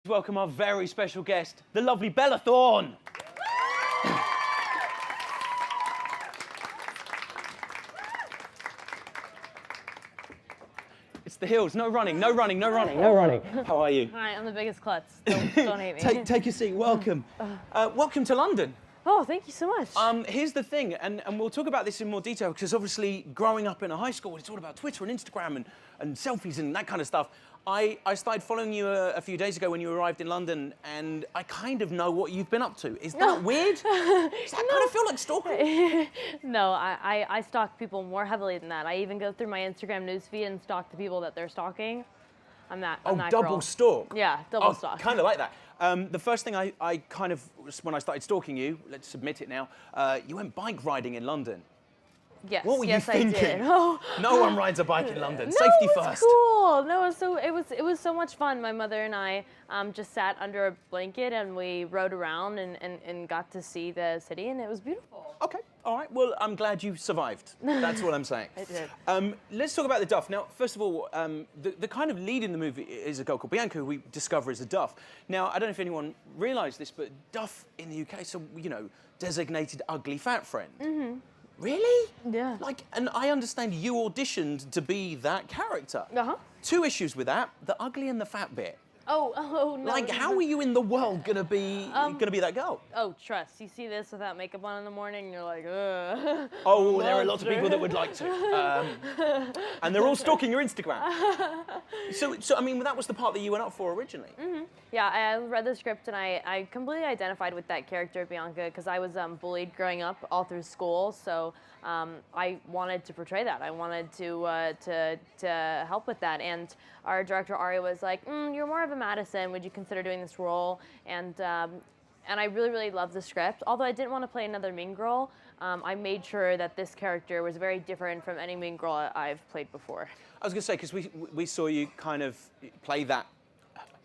Welcome our very special guest, the lovely Bella Thorne. It's the hills. No running, no running, no running, no running. How are you? Hi, I'm the biggest klutz. Don't hate me. Take a seat. Welcome. Welcome to London. Oh, thank you so much. Here's the thing, and we'll talk about this in more detail, because obviously growing up in a high school, it's all about Twitter and Instagram and selfies and that kind of stuff. I started following you a few days ago when you arrived in London, and I kind of know what you've been up to. Is that weird? Does that kind of feel like stalking? No, I stalk people more heavily than that. I even go through my Instagram newsfeed and stalk the people that they're stalking. I'm that double girl. Stalk? Yeah, double stalk. Kind of like that. The first thing I kind of, when I started stalking you, let's admit it now, you went bike riding in London. Yes, what were you thinking? I did. Oh. No one rides a bike in London. No, Safety it was first. Cool. No, it was so much fun. My mother and I just sat under a blanket and we rode around and got to see the city, and it was beautiful. Okay, all right. Well, I'm glad you survived. That's what I'm saying. I did. Let's talk about the Duff. Now, first of all, the kind of lead in the movie is a girl called Bianca, who we discover is a Duff. Now, I don't know if anyone realised this, but Duff in the UK, so, you know, designated ugly fat friend. Mm-hmm. Really? Yeah. And I understand you auditioned to be that character. Uh-huh. Two issues with that, the ugly and the fat bit. Oh no. Like, how are you in the world gonna be that girl? Oh, trust. You see this without makeup on in the morning, and you're like, ugh. Oh, there are lots of people that would like to. And they're all stalking your Instagram. So I mean, that was the part that you went up for originally. Mm-hmm. Yeah, I read the script and I completely identified with that character, Bianca, because I was bullied growing up all through school. So I wanted to portray that. I wanted to help with that. And our director Ari was like, "You're more of a Madison. Would you consider doing this role?" And I really loved the script. Although I didn't want to play another mean girl, I made sure that this character was very different from any mean girl I've played before. I was going to say, because we saw you kind of play that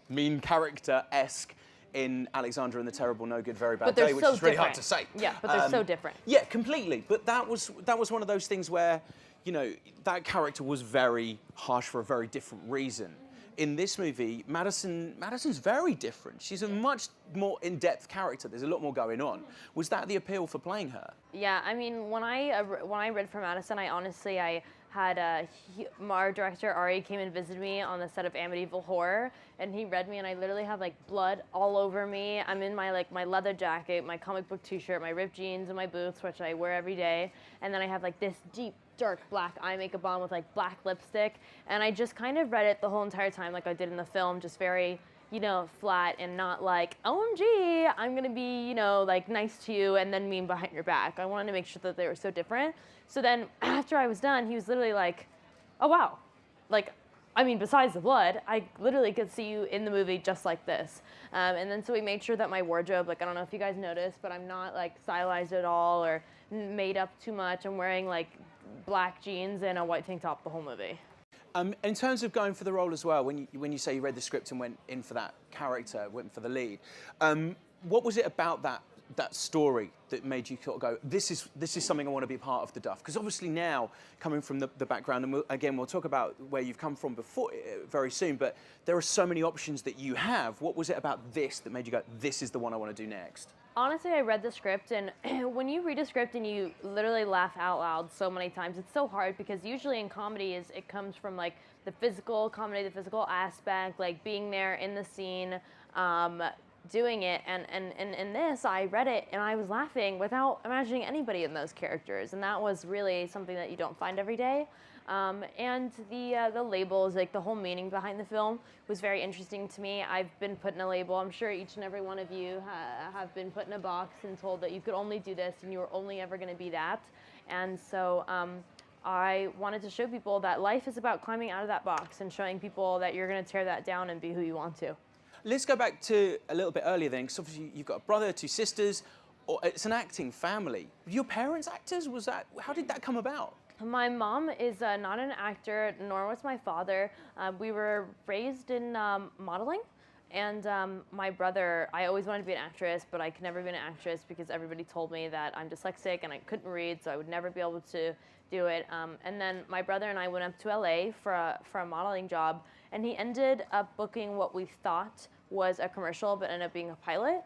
mean character-esque in Alexander and the Terrible, No Good, Very Bad Day, which is really hard to say. Yeah, but they're so different. Yeah, completely. But that was one of those things where, you know, that character was very harsh for a very different reason. In this movie, Madison's very different. She's a much more in-depth character. There's a lot more going on. Was that the appeal for playing her? Yeah, I mean, when I read for Madison, I had our director Ari came and visited me on the set of Amityville Horror, and he read me, and I literally have like blood all over me. I'm in my leather jacket, my comic book T-shirt, my ripped jeans, and my boots, which I wear every day, and then I have like this deep, dark black eye makeup on with like black lipstick, and I just kind of read it the whole entire time like I did in the film, just very, you know, flat and not like, OMG, I'm gonna be, you know, like nice to you and then mean behind your back. I wanted to make sure that they were so different. So then after I was done, he was literally like, oh wow, like, I mean, besides the blood, I literally could see you in the movie just like this. And then so we made sure that my wardrobe, like, I don't know if you guys noticed, but I'm not like stylized at all or made up too much. I'm wearing like black jeans and a white tank top the whole movie. In terms of going for the role as well, when you say you read the script and went in for that character, went for the lead, what was it about that story that made you sort of go, this is something I want to be a part of the Duff? Because obviously now, coming from the background, and we'll talk about where you've come from before very soon, but there are so many options that you have. What was it about this that made you go, this is the one I want to do next? Honestly, I read the script, and when you read a script and you literally laugh out loud so many times, it's so hard, because usually in comedy it comes from like the physical comedy, the physical aspect, like being there in the scene, doing it, and in this, I read it and I was laughing without imagining anybody in those characters, and that was really something that you don't find every day. And the labels, like the whole meaning behind the film, was very interesting to me. I've been put in a label. I'm sure each and every one of you have been put in a box and told that you could only do this and you were only ever going to be that. And so I wanted to show people that life is about climbing out of that box and showing people that you're going to tear that down and be who you want to. Let's go back to a little bit earlier then, because obviously you've got a brother, 2 sisters, or it's an acting family. Were your parents actors? How did that come about? My mom is not an actor, nor was my father. We were raised in modeling, and my brother, I always wanted to be an actress, but I could never be an actress because everybody told me that I'm dyslexic and I couldn't read, so I would never be able to do it. And then my brother and I went up to LA for a modeling job, and he ended up booking what we thought was a commercial, but ended up being a pilot.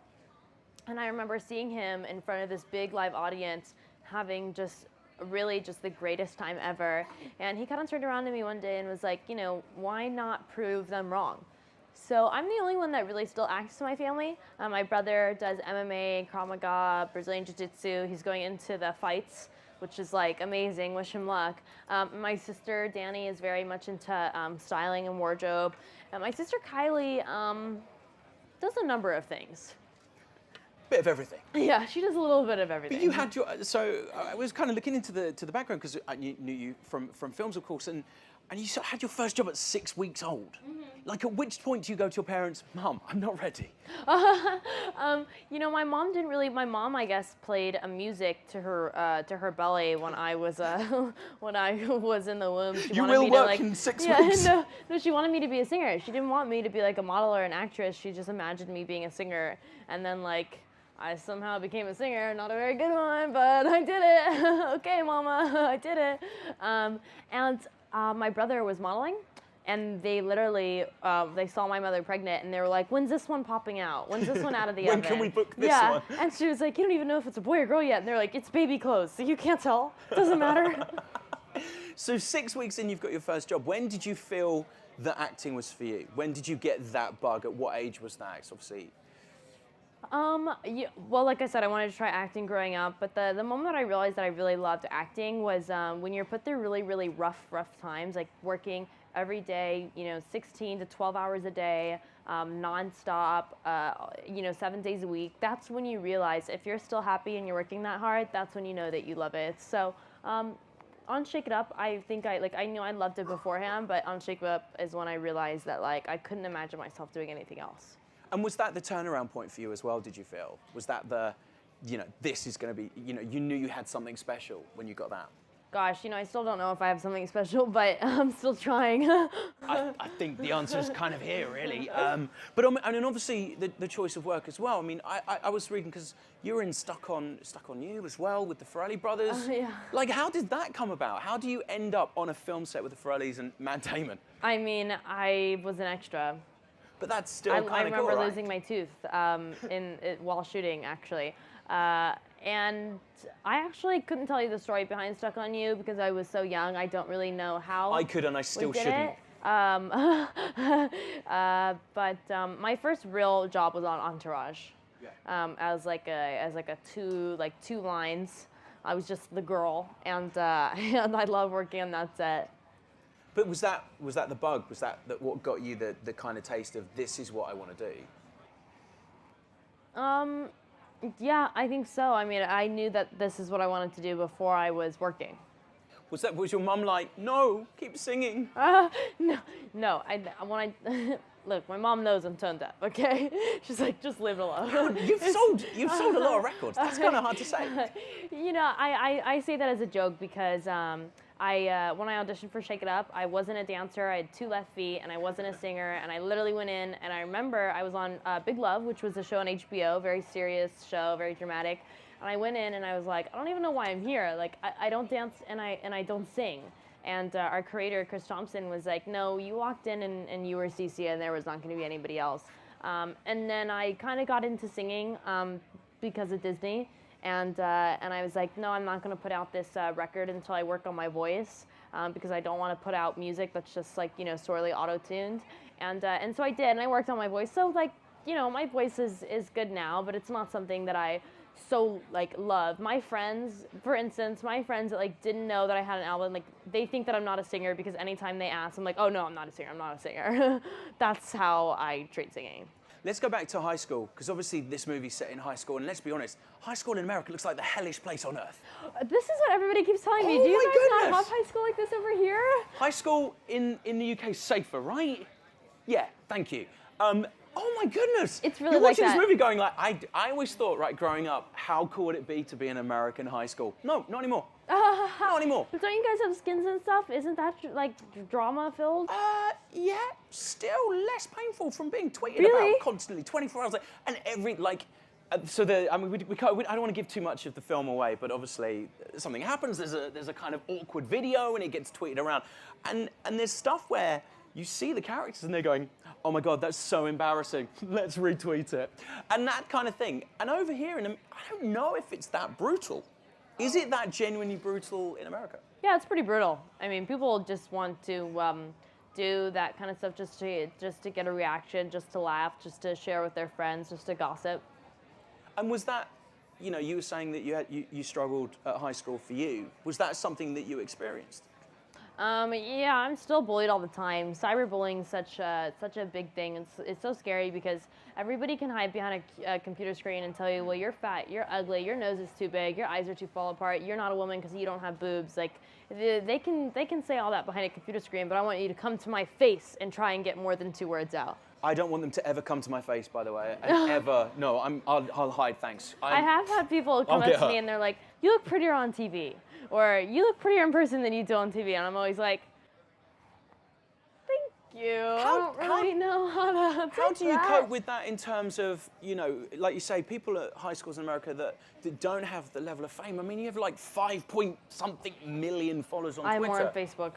And I remember seeing him in front of this big live audience having just really just the greatest time ever. And he kind of turned around to me one day and was like, you know, why not prove them wrong? So I'm the only one that really still acts in my family. My brother does MMA, Krav Maga, Brazilian Jiu-Jitsu. He's going into the fights, which is like amazing. Wish him luck. My sister Danny is very much into styling and wardrobe. And my sister Kylie does a number of things. Bit of everything. Yeah, she does a little bit of everything. But you had your, so I was kind of looking into the background because I knew you from films, of course, and you sort of had your first job at 6 weeks old. Mm-hmm. Like, at which point do you go to your parents, Mum, I'm not ready? You know, my mom didn't really. My mom, I guess, played music to her belly when I was when I was in the womb. She you wanted will me work to, like, in 6 yeah, weeks. No, she wanted me to be a singer. She didn't want me to be like a model or an actress. She just imagined me being a singer, and then like. I somehow became a singer, not a very good one, but I did it. Okay, Mama, I did it. My brother was modeling, and they literally, they saw my mother pregnant, and they were like, when's this one popping out? When's this one out of the oven? When can we book this yeah. one? And she was like, you don't even know if it's a boy or girl yet. And they're like, it's baby clothes, so you can't tell. Doesn't matter. So 6 weeks in, you've got your first job. When did you feel that acting was for you? When did you get that bug? At what age was that? 'Cause obviously... Yeah, well, like I said, I wanted to try acting growing up, but the moment I realized that I really loved acting was when you're put through really, really rough times, like working every day, you know, 16 to 12 hours a day, nonstop, 7 days a week. That's when you realize if you're still happy and you're working that hard, that's when you know that you love it. So, on Shake It Up, I think I knew I loved it beforehand, but on Shake It Up is when I realized that like I couldn't imagine myself doing anything else. And was that the turnaround point for you as well, did you feel? Was that the, you know, this is going to be, you know, you knew you had something special when you got that? Gosh, you know, I still don't know if I have something special, but I'm still trying. I think the answer is kind of here, really. But and then obviously the choice of work as well. I mean, I was reading, because you were in Stuck on You as well with the Farrelly brothers. Yeah. Like, how did that come about? How do you end up on a film set with the Farrellys and Matt Damon? I mean, I was an extra. But that's still kind of cool, I remember right? losing my tooth while shooting, actually. And I actually couldn't tell you the story behind Stuck on You because I was so young. I don't really know how. I could, and I still shouldn't. But my first real job was on Entourage. Yeah. As two lines. I was just the girl, and I love working on that set. But was that the bug? Was that what got you the kind of taste of this is what I want to do? Yeah, I think so. I mean, I knew that this is what I wanted to do before I was working. Was your mum like, no, keep singing? No. Look, my mom knows I'm tone deaf. Okay, she's like, just leave it alone. You've sold a lot of records. That's kind of hard to say. You know, I say that as a joke because when I auditioned for Shake It Up, I wasn't a dancer. I had 2 left feet, and I wasn't a singer. And I literally went in, and I remember I was on Big Love, which was a show on HBO, very serious show, very dramatic. And I went in, and I was like, I don't even know why I'm here. Like, I don't dance, and I don't sing. And our creator, Chris Thompson, was like, no, you walked in, and you were Cece, and there was not going to be anybody else. And then I kind of got into singing because of Disney. And I was like, no, I'm not going to put out this record until I work on my voice because I don't want to put out music that's just like, you know, sorely auto-tuned. And so I did, and I worked on my voice. So like, you know, my voice is good now, but it's not something that I so like love. My friends, for instance, that like didn't know that I had an album, like they think that I'm not a singer because anytime they ask, I'm like, oh no, I'm not a singer. That's how I treat singing. Let's go back to high school, because obviously this movie's set in high school, and let's be honest, high school in America looks like the hellish place on earth. This is what everybody keeps telling me. Oh Do you my guys not goodness. have high school like this over here? High school in the UK is safer, right? Yeah, thank you. Oh my goodness! It's really You're like watching that. this movie going like, I always thought, right, growing up, how cool would it be to be in American high school? No, not anymore. Not anymore. But don't you guys have skins and stuff? Isn't that like drama filled? Yeah, still less painful from being tweeted Really? about constantly, 24 hours, and every, like, I mean, we can't, I don't want to give too much of the film away, but obviously something happens, there's a kind of awkward video and it gets tweeted around, and there's stuff where you see the characters and they're going, oh my God, that's so embarrassing. Let's retweet it. And that kind of thing. And over here, I don't know if it's that brutal. Is it that genuinely brutal in America? Yeah, it's pretty brutal. I mean, people just want to do that kind of stuff just to get a reaction, just to laugh, just to share with their friends, just to gossip. And was that, you know, you were saying that you struggled at high school for you. Was that something that you experienced? Yeah, I'm still bullied all the time. Cyberbullying is such a big thing. It's so scary because everybody can hide behind a computer screen and tell you, well, you're fat, you're ugly, your nose is too big, your eyes are too fall apart, you're not a woman because you don't have boobs. Like, they can say all that behind a computer screen, but I want you to come to my face and try and get more than 2 words out. I don't want them to ever come to my face, by the way, and ever. No, I'll hide. Thanks. I have had people come up to me and they're like, "You look prettier on TV," or "You look prettier in person than you do on TV," and I'm always like, "Thank you. I don't really know how to." How do you cope with that in terms of, you know, like you say, people at high schools in America that don't have the level of fame? I mean, you have like 5-point-something million followers on Twitter. I'm more on Facebook.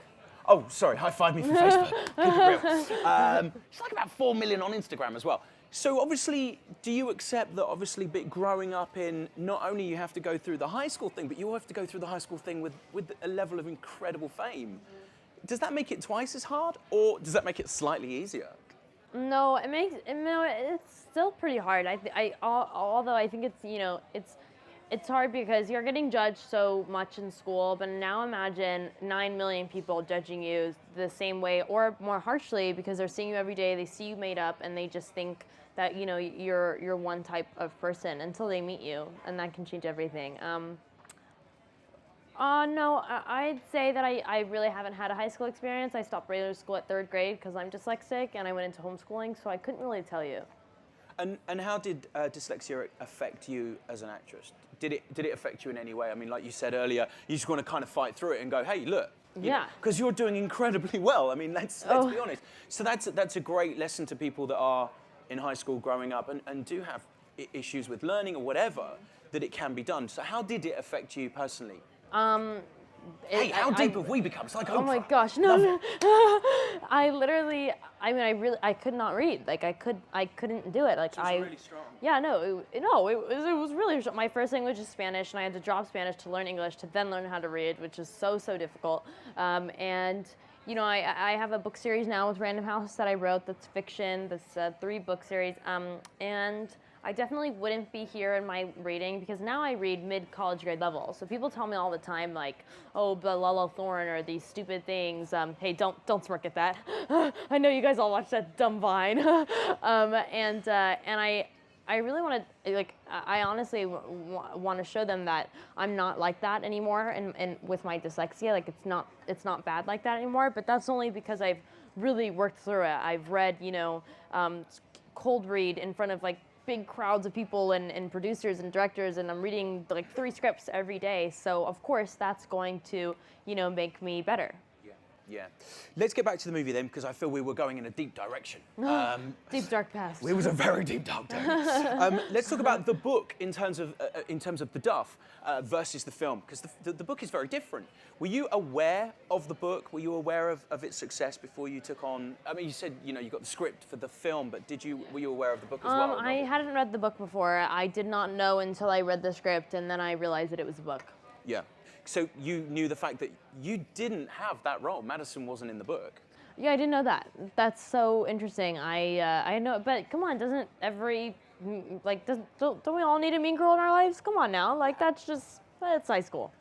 Oh, sorry, high-five me from Facebook. Keep it real. It's like about 4 million on Instagram as well. So obviously, do you accept that obviously growing up in, not only you have to go through the high school thing, but you have to go through the high school thing with a level of incredible fame? Does that make it twice as hard, or does that make it slightly easier? No, it's still pretty hard. Although I think it's, you know, it's hard because you're getting judged so much in school, but now imagine 9 million people judging you the same way or more harshly because they're seeing you every day, they see you made up, and they just think that, you know, you're one type of person until they meet you, and that can change everything. No, I'd say that I really haven't had a high school experience. I stopped regular school at 3rd grade because I'm dyslexic, and I went into homeschooling, so I couldn't really tell you. And how did dyslexia affect you as an actress? Did it affect you in any way? I mean, like you said earlier, you just want to kind of fight through it and go, hey, look. Yeah. Because you're doing incredibly well. I mean, let's be honest. So that's a great lesson to people that are in high school growing up and do have issues with learning or whatever, that it can be done. So how did it affect you personally? Hey, how deep have we become? It's like Oprah. Oh my gosh, no. I could not read. Like I couldn't do it. Like She's really strong. Yeah, it was really strong. My first language is Spanish, and I had to drop Spanish to learn English to then learn how to read, which is so difficult. And you know, I have a book series now with Random House that I wrote that's fiction. That's a 3-book series, and I definitely wouldn't be here in my reading because now I read mid-college grade level. So people tell me all the time, like, oh, Bella Thorne or these stupid things. Hey, don't smirk at that. I know you guys all watched that dumb Vine. And I really want to, like, I honestly want to show them that I'm not like that anymore, and with my dyslexia, like, it's not bad like that anymore. But that's only because I've really worked through it. I've read, you know, cold read in front of like big crowds of people and producers and directors, and I'm reading like 3 scripts every day. So of course that's going to, you know, make me better. Yeah. Let's get back to the movie then, because I feel we were going in a deep direction. Deep dark past. It was a very deep dark direction. Let's talk about the book in terms of the Duff versus the film, because the book is very different. Were you aware of the book? Were you aware of its success before you took on? I mean, you said, you know, you got the script for the film, but were you aware of the book as well? I hadn't read the book before. I did not know until I read the script, and then I realized that it was a book. Yeah. So you knew the fact that you didn't have that role. Madison wasn't in the book. Yeah, I didn't know that. That's so interesting. I know, but come on, doesn't don't we all need a mean girl in our lives? Come on now, like that's high school.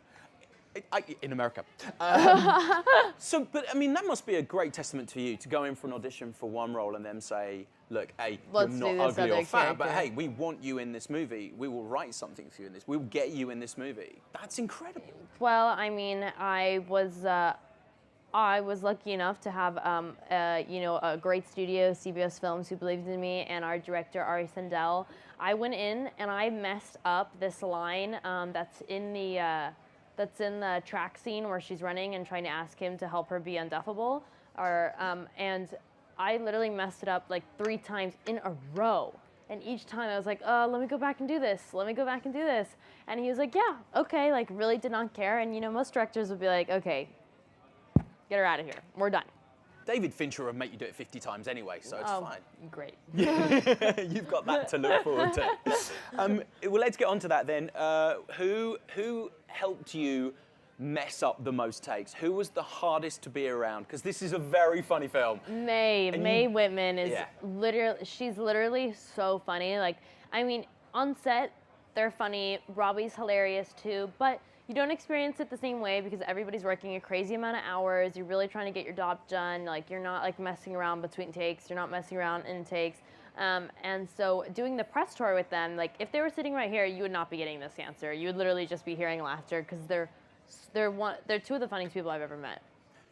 In America. But I mean, that must be a great testament to you to go in for an audition for one role and then say, look, hey, you're not ugly or fat, but hey, we want you in this movie. We will write something for you in this. We will get you in this movie. That's incredible. Well, I mean, I was lucky enough to have, a great studio, CBS Films, who believed in me, and our director, Ari Sandel. I went in and I messed up this line that's in the track scene where she's running and trying to ask him to help her be unduffable. And I literally messed it up like 3 times in a row. And each time I was like, let me go back and do this. Let me go back and do this. And he was like, yeah, okay, like really did not care. And you know, most directors would be like, okay, get her out of here. We're done. David Fincher would make you do it 50 times anyway, so it's fine. Great. You've got that to look forward to. Well, let's get on to that then. Who helped you mess up the most takes? Who was the hardest to be around? Because this is a very funny film. Mae Whitman is she's literally so funny. Like, I mean, on set, they're funny. Robbie's hilarious too, but you don't experience it the same way because everybody's working a crazy amount of hours. You're really trying to get your job done. Like, you're not like messing around between takes. You're not messing around in takes. And so doing the press tour with them, like if they were sitting right here, you would not be getting this answer. You would literally just be hearing laughter because they're two of the funniest people I've ever met.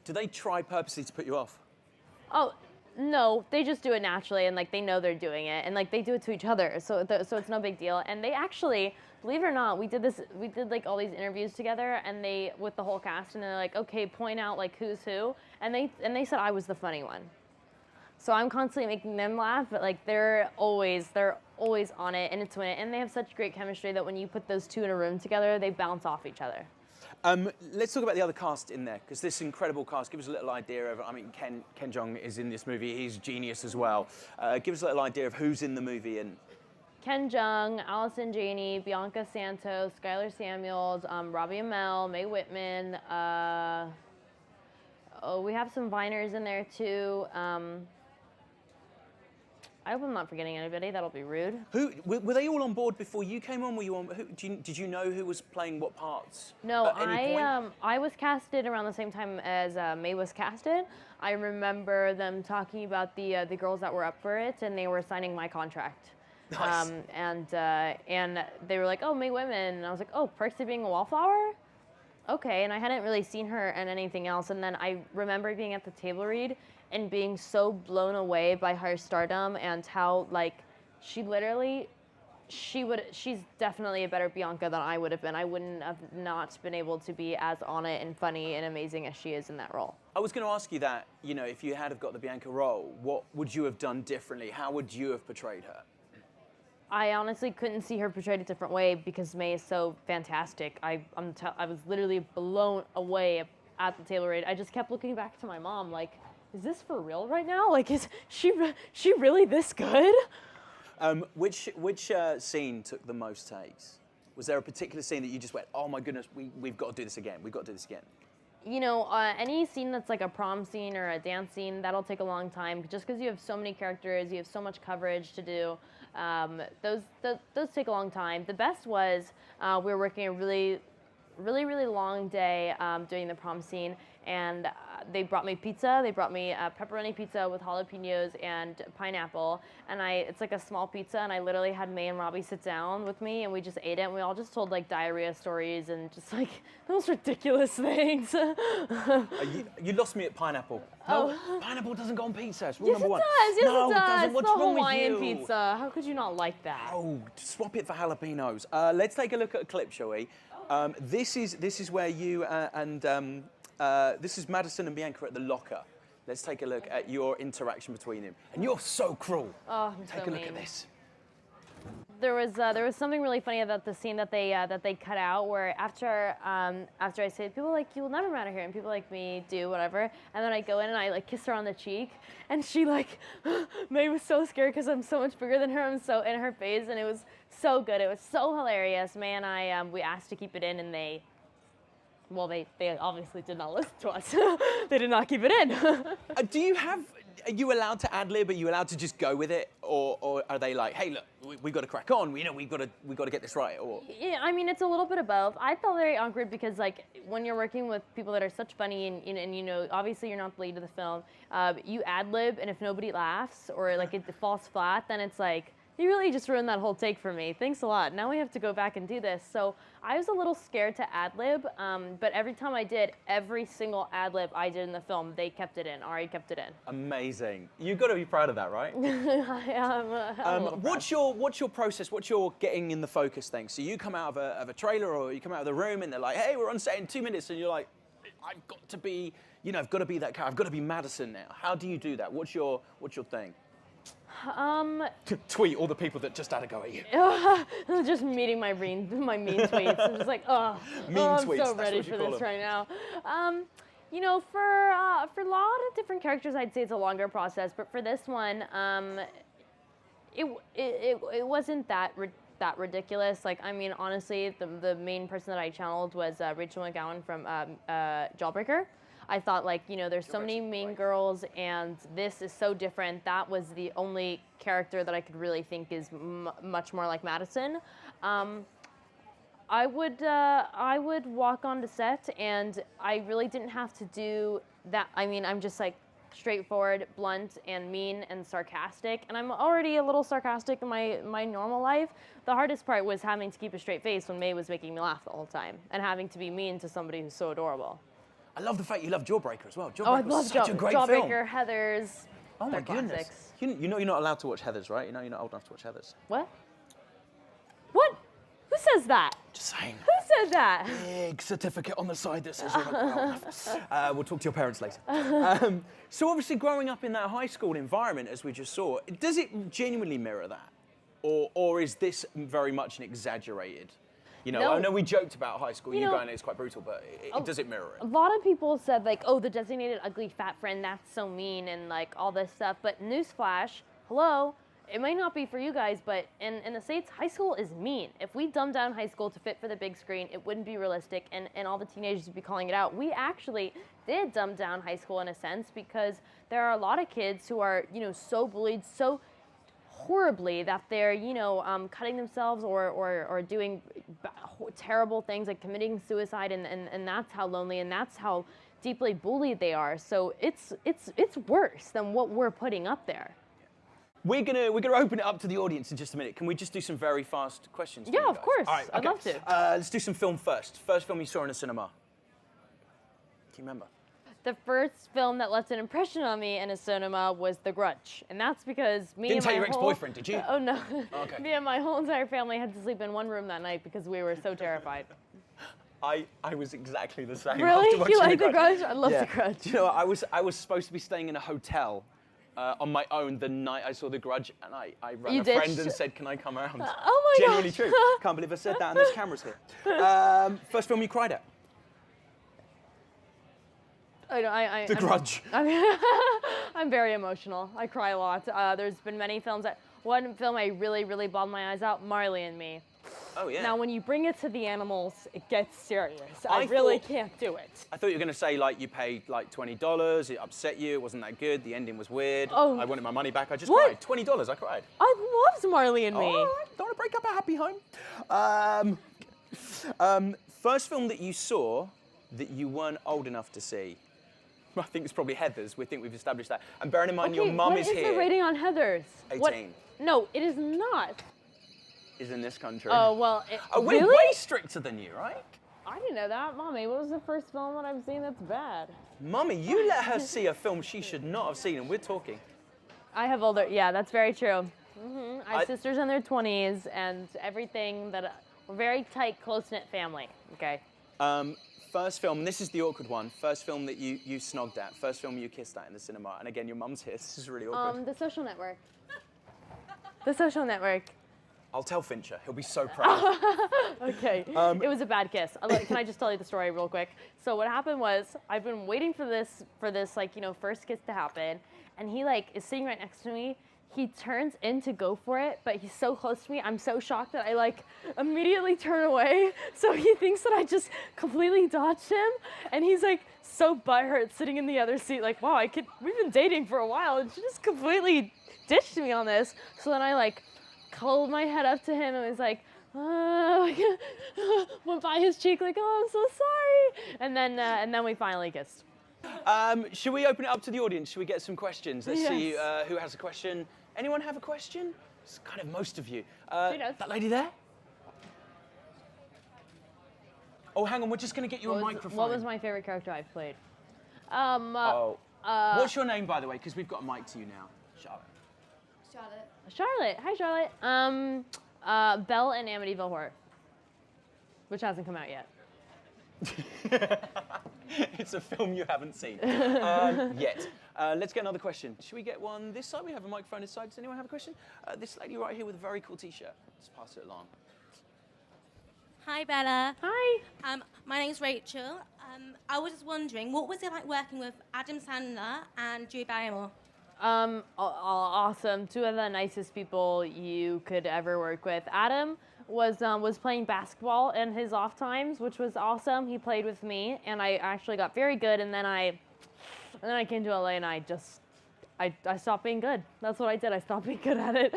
Do they try purposely to put you off? Oh, no, they just do it naturally, and like they know they're doing it, and like they do it to each other, so it's no big deal. And they actually, believe it or not, we did like all these interviews together, and with the whole cast, and they're like, okay, point out like who's who, and they said I was the funny one. So I'm constantly making them laugh, but like they're always on it, and it's when and they have such great chemistry that when you put those two in a room together, they bounce off each other. Let's talk about the other cast in there, because this incredible cast, give us a little idea of, I mean, Ken Jeong is in this movie, he's genius as well. Give us a little idea of who's in the movie. And Ken Jeong, Allison Janney, Bianca Santos, Skylar Samuels, Robbie Amell, Mae Whitman. We have some Viners in there too. I hope I'm not forgetting anybody. That'll be rude. Were they all on board before you came on? Were you on? Did you know who was playing what parts? No, I was casted around the same time as Mae was casted. I remember them talking about the girls that were up for it, and they were signing my contract. Nice. And they were like, "Oh, Mae Whitman," and I was like, "Oh, perks of being a wallflower." Okay, and I hadn't really seen her in anything else. And then I remember being at the table read and being so blown away by her stardom and how, like, she's definitely a better Bianca than I would have been. I wouldn't have not been able to be as on it and funny and amazing as she is in that role. I was going to ask you that, you know, if you had have got the Bianca role, what would you have done differently? How would you have portrayed her? I honestly couldn't see her portrayed a different way because Mae is so fantastic. I was literally blown away at the table read. I just kept looking back to my mom like, is this for real right now? Like, is she really this good? Which scene took the most takes? Was there a particular scene that you just went, oh my goodness, we've got to do this again. We've got to do this again. You know, any scene that's like a prom scene or a dance scene, that'll take a long time just because you have so many characters, you have so much coverage to do. Those take a long time. The best was we were working a really long day doing the prom scene, and they brought me pizza. They brought me pepperoni pizza with jalapenos and pineapple, and it's like a small pizza, and I literally had Mae and Robbie sit down with me, and we just ate it, and we all just told like diarrhea stories and just like the most ridiculous things. You lost me at pineapple. No, pineapple doesn't go on pizza. It's rule number one. Yes, it does. Doesn't. What's it's the wrong Hawaiian with you? pizza. How could you not like that? Oh, swap it for jalapenos. Let's take a look at a clip, shall we? This is where you this is Madison and Bianca at the locker. Let's take a look at your interaction between them. And you're so cruel. Oh, take a look at this. There was something really funny about the scene that they cut out where after I say people like you will never matter here and people like me do whatever, and then I go in and I like kiss her on the cheek and she like Mae was so scared because I'm so much bigger than her. I'm so in her face and it was so good. It was so hilarious. Mae and I we asked to keep it in and they obviously did not listen to us. They did not keep it in. Are you allowed to ad-lib? Are you allowed to just go with it? Or are they like, hey, look, we've got to crack on. We've got to get this right? Or yeah, I mean, it's a little bit of both. I felt very awkward because, like, when you're working with people that are such funny and you know, obviously you're not the lead of the film, you ad-lib, and if nobody laughs or, like, it falls flat, then it's like, you really just ruined that whole take for me. Thanks a lot. Now we have to go back and do this. So I was a little scared to ad-lib, but every time I did, every single ad-lib I did in the film, they kept it in. Ari kept it in. Amazing. You've got to be proud of that, right? I am. What's your process? What's your getting in the focus thing? So you come out of a trailer or you come out of the room and they're like, hey, we're on set in 2 minutes. And you're like, I've got to be, I've got to be that character. I've got to be Madison now. How do you do that? What's your thing? Tweet all the people that just had a go at you. Just meeting my mean tweets. I'm just like, I'm tweets, so ready for this right now. You know, for a lot of different characters, I'd say it's a longer process. But for this one, it wasn't that ridiculous. Like, I mean, honestly, the main person that I channeled was Rachel McGowan from Jawbreaker. I thought, like, you know, there's so many mean girls, and this is so different. That was the only character that I could really think is much more like Madison. I would walk onto set, and I really didn't have to do that. I mean, I'm just like straightforward, blunt, and mean and sarcastic, and I'm already a little sarcastic in my normal life. The hardest part was having to keep a straight face when May was making me laugh the whole time, and having to be mean to somebody who's so adorable. I love the fact you love Jawbreaker as well. Oh, I Jawbreaker love was such a great film. Jawbreaker, Heathers. Oh my goodness. Classics. You know you're not allowed to watch Heathers, right? You know you're not old enough to watch Heathers. What? What? Who says that? Just saying. Who said that? Big certificate on the side that says you're not old enough. We'll talk to your parents later. So obviously growing up in that high school environment, as we just saw, does it genuinely mirror that? Or is this very much an exaggerated? You know, No. I know we joked about high school, you know, going, it's quite brutal, but does it mirror A it? lot of people said, like, oh, the designated ugly fat friend, that's so mean, and like all this stuff. But newsflash, hello, it might not be for you guys, but in the States, high school is mean. If we dumbed down high school to fit for the big screen, it wouldn't be realistic, and all the teenagers would be calling it out. We actually did dumb down high school in a sense, because there are a lot of kids who are, you know, so bullied, so horribly, that they're, you know, cutting themselves or doing terrible things like committing suicide, and that's how lonely and that's how deeply bullied they are. So it's worse than what we're putting up there. We're gonna open it up to the audience in just a minute. Can we just do some very fast questions? for Yeah, you of guys? course. All right, I'd okay. love to. Let's do some film first. First film you saw in a cinema. Can you remember? The first film that left an impression on me in a cinema was The Grudge, and that's because me Didn't and tell my your whole- ex-boyfriend, did you? Oh no, Okay. me and my whole entire family had to sleep in one room that night because we were so terrified. I was exactly the same. Really? After watching You like The Grudge? Grudge? I love Yeah. The Grudge. Do you know what? I was supposed to be staying in a hotel on my own the night I saw The Grudge, and I rang You a friend ditched? and said, "Can I come around?" Oh my Genuinely gosh. true. Can't believe I said that, and there's cameras here. First film you cried at? The Grudge. I'm very emotional. I cry a lot. There's been many films. One film I really, really bawled my eyes out, Marley and Me. Oh yeah. Now, when you bring it to the animals, it gets serious. I I really thought- can't do it. I thought you were going to say, like, you paid, like, $20, it upset you, it wasn't that good, the ending was weird, Oh. I wanted my money back, I just What? cried. $20, I cried. I love Marley and Me. Oh, all right. Don't want to break up a happy home. First film that you saw that you weren't old enough to see? I think it's probably Heathers, we think we've established that. And bearing in mind your mum is What here. is the rating on Heathers? 18. No, it is not. Is in this country. Oh, well, We're really? way stricter than you, right? I didn't know that. Mommy, what was the first film that I've seen that's bad? Mummy, you let her see a film she should not have seen, and we're talking. I have older, yeah, that's very true. I I- have sisters in their 20s and everything that, we're very tight, close-knit family, okay? First film, and this is the awkward one, first film that you snogged at, first film you kissed at in the cinema, and again, your mum's here, this is really awkward. The Social Network. The Social Network. I'll tell Fincher, he'll be so proud. Okay, it was a bad kiss. Can I just tell you the story real quick? So what happened was, I've been waiting for this like, you know, first kiss to happen, and he like is sitting right next to me. He turns in to go for it, but he's so close to me, I'm so shocked that I like immediately turn away. So he thinks that I just completely dodged him, and he's like so butthurt sitting in the other seat, like, wow, we've been dating for a while, and she just completely ditched me on this. So then I like cuddled my head up to him and was like, went by his cheek like, oh, I'm so sorry. And then we finally kissed. Should we open it up to the audience? Should we get some questions? Let's see Yes. who has a question. Anyone have a question? It's kind of most of you. She does. That lady there? Oh, hang on, we're just going to get you a microphone. What was my favorite character I've played? What's your name, by the way? Because we've got a mic to you now. Charlotte. Charlotte. Hi, Charlotte. Belle and Amityville Horror, which hasn't come out yet. It's a film you haven't seen yet. Let's get another question. Should we get one this side? We have a microphone this side. Does anyone have a question? This lady right here with a very cool t-shirt. Let's pass it along. Hi, Bella. Hi. My name's Rachel. I was just wondering, what was it like working with Adam Sandler and Drew Barrymore? Awesome. Two of the nicest people you could ever work with. Adam was playing basketball in his off times, which was awesome. He played with me, and I actually got very good. And then I came to LA, and I stopped being good. That's what I did. I stopped being good at it.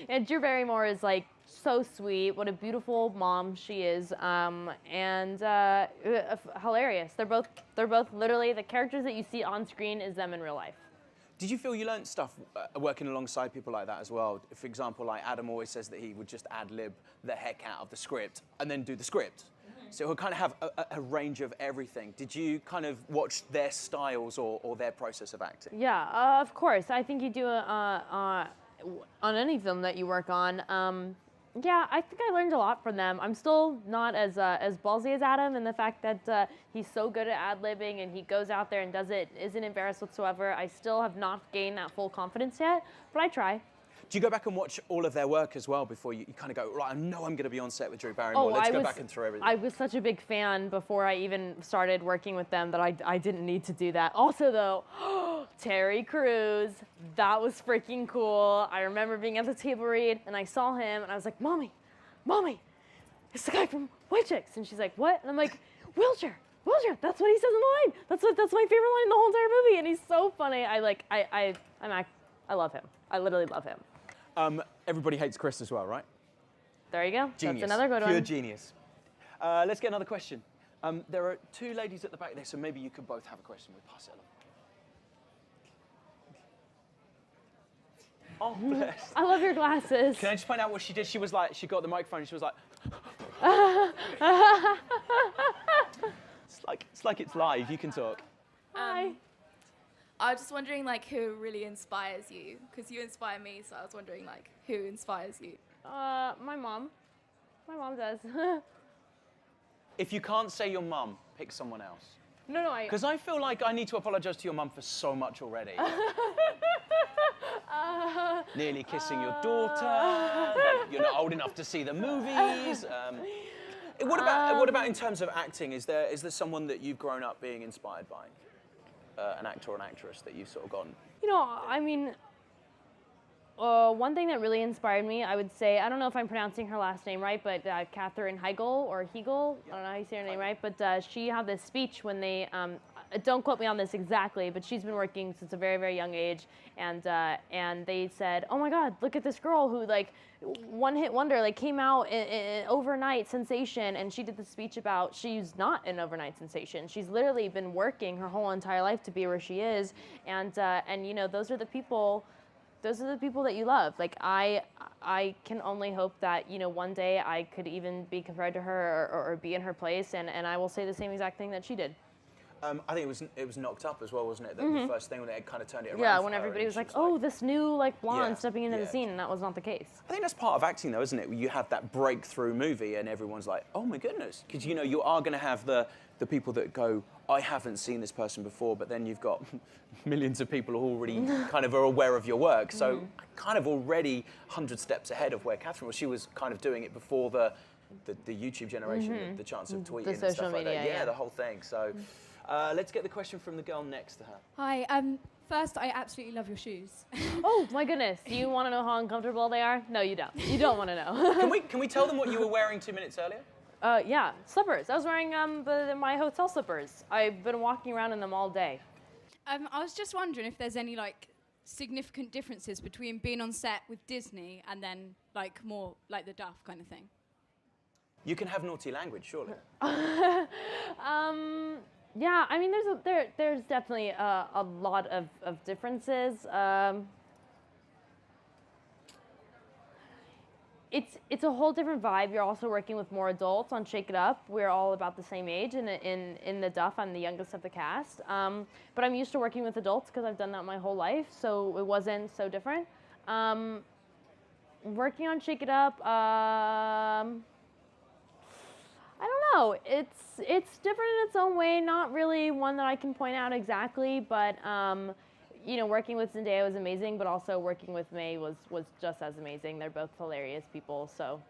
And Drew Barrymore is like so sweet. What a beautiful mom she is. And hilarious. They're both literally the characters that you see on screen is them in real life. Did you feel you learned stuff working alongside people like that as well? For example, like Adam always says that he would just ad-lib the heck out of the script and then do the script. So he'll kind of have a range of everything. Did you kind of watch their styles or their process of acting? Yeah, of course. I think you do on any film that you work on. Yeah, I think I learned a lot from them. I'm still not as ballsy as Adam in the fact that he's so good at ad-libbing and he goes out there and does it, isn't embarrassed whatsoever. I still have not gained that full confidence yet, but I try. Do you go back and watch all of their work as well before you kind of go, right, I know I'm going to be on set with Drew Barrymore, let's go back and through everything? I was such a big fan before I even started working with them that I didn't need to do that. Also though, Terry Crews, that was freaking cool. I remember being at the table read and I saw him and I was like, Mommy, it's the guy from White Chicks. And she's like, what? And I'm like, wheelchair, that's what he says in the line. That's my favorite line in the whole entire movie. And he's so funny. I love him. I literally love him. Everybody hates Chris as well, right? There you go. Genius. That's another good one. Pure genius. Let's get another question. There are two ladies at the back there, so maybe you could both have a question. We'll pass it along. Oh, bless. I love your glasses. Can I just point out what she did? She was like, she got the microphone and she was like, it's like it's live. You can talk. Hi. I was just wondering, like, who really inspires you? Because you inspire me, so I was wondering, like, who inspires you? My mom. My mom does. If you can't say your mum, pick someone else. No, Because I feel like I need to apologise to your mum for so much already. Nearly kissing your daughter. You're not old enough to see the movies. What about in terms of acting? Is there someone that you've grown up being inspired by? An actor or an actress that you've sort of gone? You know, I mean, one thing that really inspired me, I would say, I don't know if I'm pronouncing her last name right, but Katherine Heigl or Hegel, I don't know how you say her name right, but she had this speech when they, don't quote me on this exactly, but she's been working since a very, very young age, and they said, oh my God, look at this girl who like one-hit wonder, like came out in overnight sensation, and she did the speech about she's not an overnight sensation. She's literally been working her whole entire life to be where she is, and you know, those are the people that you love. Like I can only hope that, you know, one day I could even be compared to her or be in her place, and I will say the same exact thing that she did. I think it was Knocked Up as well, wasn't it? The first thing when it kind of turned it around. Yeah, when everybody was like, oh, this new like blonde stepping into the yeah. scene, and that was not the case. I think that's part of acting, though, isn't it? You have that breakthrough movie, and everyone's like, "Oh my goodness," because you know you are going to have the people that go, "I haven't seen this person before," but then you've got millions of people who already kind of are aware of your work. So kind of already 100 steps ahead of where Catherine was. She was kind of doing it before the YouTube generation, the chance of tweeting and stuff like that. Yeah, the whole thing. So let's get the question from the girl next to her. Hi. First, I absolutely love your shoes. Oh my goodness! Do you want to know how uncomfortable they are? No, you don't. You don't want to know. Can we tell them what you were wearing 2 minutes earlier? Yeah, slippers. I was wearing my hotel slippers. I've been walking around in them all day. I was just wondering if there's any like significant differences between being on set with Disney and then like more like the Duff kind of thing. You can have naughty language, surely. Yeah, I mean, there's definitely a lot of differences. It's a whole different vibe. You're also working with more adults on Shake It Up. We're all about the same age. In the Duff, I'm the youngest of the cast. But I'm used to working with adults because I've done that my whole life, so it wasn't so different. Working on Shake It Up, I don't know. It's different in its own way. Not really one that I can point out exactly, but you know, working with Zendaya was amazing, but also working with May was just as amazing. They're both hilarious people. So.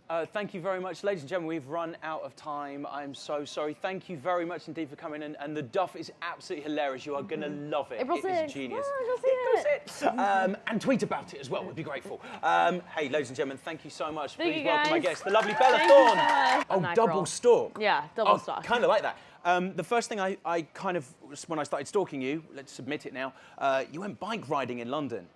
Thank you very much, ladies and gentlemen. We've run out of time. I'm so sorry. Thank you very much indeed for coming in. And the Duff is absolutely hilarious. You are going to love it. April It is 6th. genius. Go see it. And tweet about it as well. We'd be grateful. Hey, ladies and gentlemen, thank you so much. Thank Please you, welcome my guys. guest, the lovely Bella Thank you Thorne. so much. Oh, That double girl. stalk. Yeah, double stalk. Kind of like that. The first thing I kind of, when I started stalking you, let's admit it now, you went bike riding in London.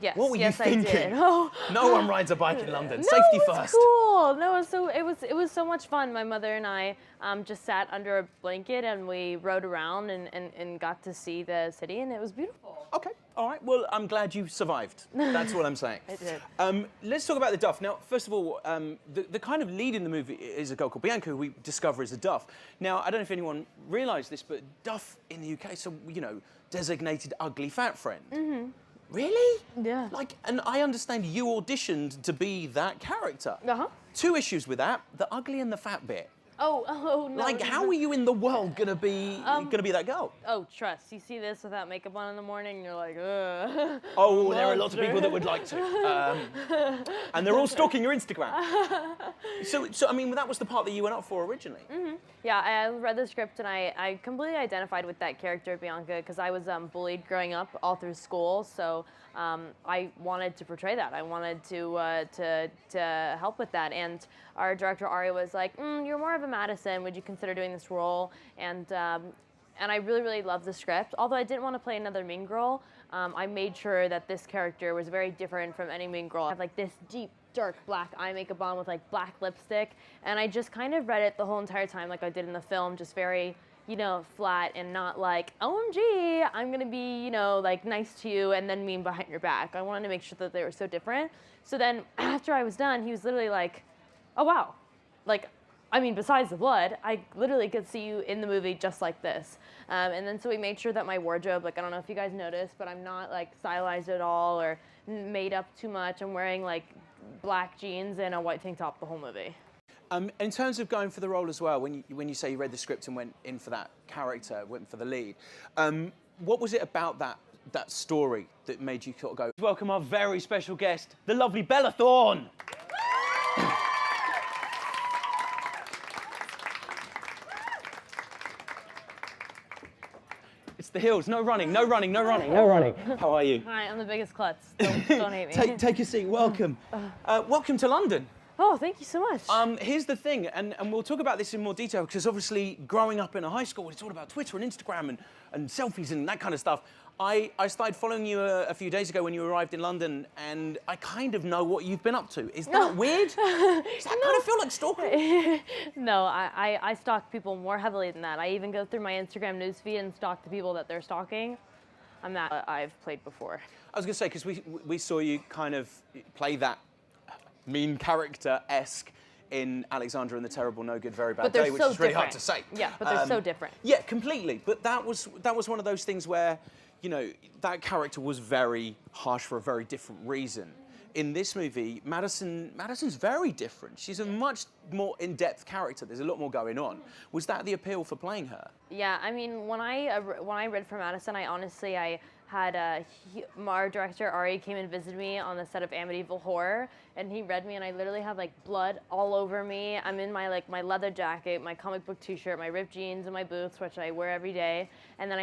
Yes, What were yes, you thinking? I did. Oh. No one rides a bike in London. No, Safety it was first. cool. No, it was so much fun. My mother and I just sat under a blanket and we rode around and got to see the city, and it was beautiful. Okay, all right. Well, I'm glad you survived. That's what I'm saying. I did. Let's talk about the Duff. Now, first of all, the kind of lead in the movie is a girl called Bianca, who we discover is a Duff. Now, I don't know if anyone realised this, but Duff in the UK, so, you know, designated ugly fat friend. Mm-hmm. Really? Yeah. Like, and I understand you auditioned to be that character. Uh-huh. Two issues with that, the ugly and the fat bit. Oh, no. Like, no, how no. are you in the world gonna be that girl? Oh, trust. You see this without makeup on in the morning, and you're like, ugh. Oh, there are lots of people that would like to. And they're all stalking your Instagram. So, I mean, that was the part that you went up for originally. Mm-hmm. Yeah, I read the script and I completely identified with that character, Bianca, because I was bullied growing up all through school. So I wanted to portray that. I wanted to help with that. And our director Ari was like, "You're more of a Madison. Would you consider doing this role?" And I really, really loved the script. Although I didn't want to play another mean girl, I made sure that this character was very different from any mean girl. I have like this deep, dark black eye makeup on with like black lipstick, and I just kind of read it the whole entire time like I did in the film, just very, you know, flat and not like, OMG, I'm gonna be, you know, like nice to you and then mean behind your back. I wanted to make sure that they were so different. So then after I was done, he was literally like, oh wow, like, I mean, besides the blood, I literally could see you in the movie just like this. And then so we made sure that my wardrobe, like, I don't know if you guys noticed, but I'm not like stylized at all or made up too much. I'm wearing like black jeans and a white tank top the whole movie. In terms of going for the role as well, when you say you read the script and went in for that character, went for the lead, what was it about that story that made you sort of go, welcome our very special guest, the lovely Bella Thorne. It's the heels, no running, no running, no running, no running. How are you? Hi, I'm the biggest klutz. Don't hate me. Take a seat, welcome. Welcome to London. Oh, thank you so much. Here's the thing, and we'll talk about this in more detail, because obviously growing up in a high school, it's all about Twitter and Instagram and selfies and that kind of stuff. I started following you a few days ago when you arrived in London, and I kind of know what you've been up to. Is that weird? Does that kind of feel like stalking? No, I stalk people more heavily than that. I even go through my Instagram newsfeed and stalk the people that they're stalking. I'm that I've played before. I was going to say, because we saw you kind of play that mean character-esque in Alexander and the Terrible, No Good, Very Bad Day, which is really hard to say. Yeah, but they're so different. Yeah, completely. But that was one of those things where, you know, that character was very harsh for a very different reason. In this movie, Madison's very different. She's a much more in-depth character. There's a lot more going on. Was that the appeal for playing her? Yeah, I mean, when I read for Madison, I had our director Ari came and visited me on the set of Amityville Horror, and he read me, and I literally have like blood all over me. I'm in my leather jacket, my comic book T-shirt, my ripped jeans, and my boots, which I wear every day, and then I have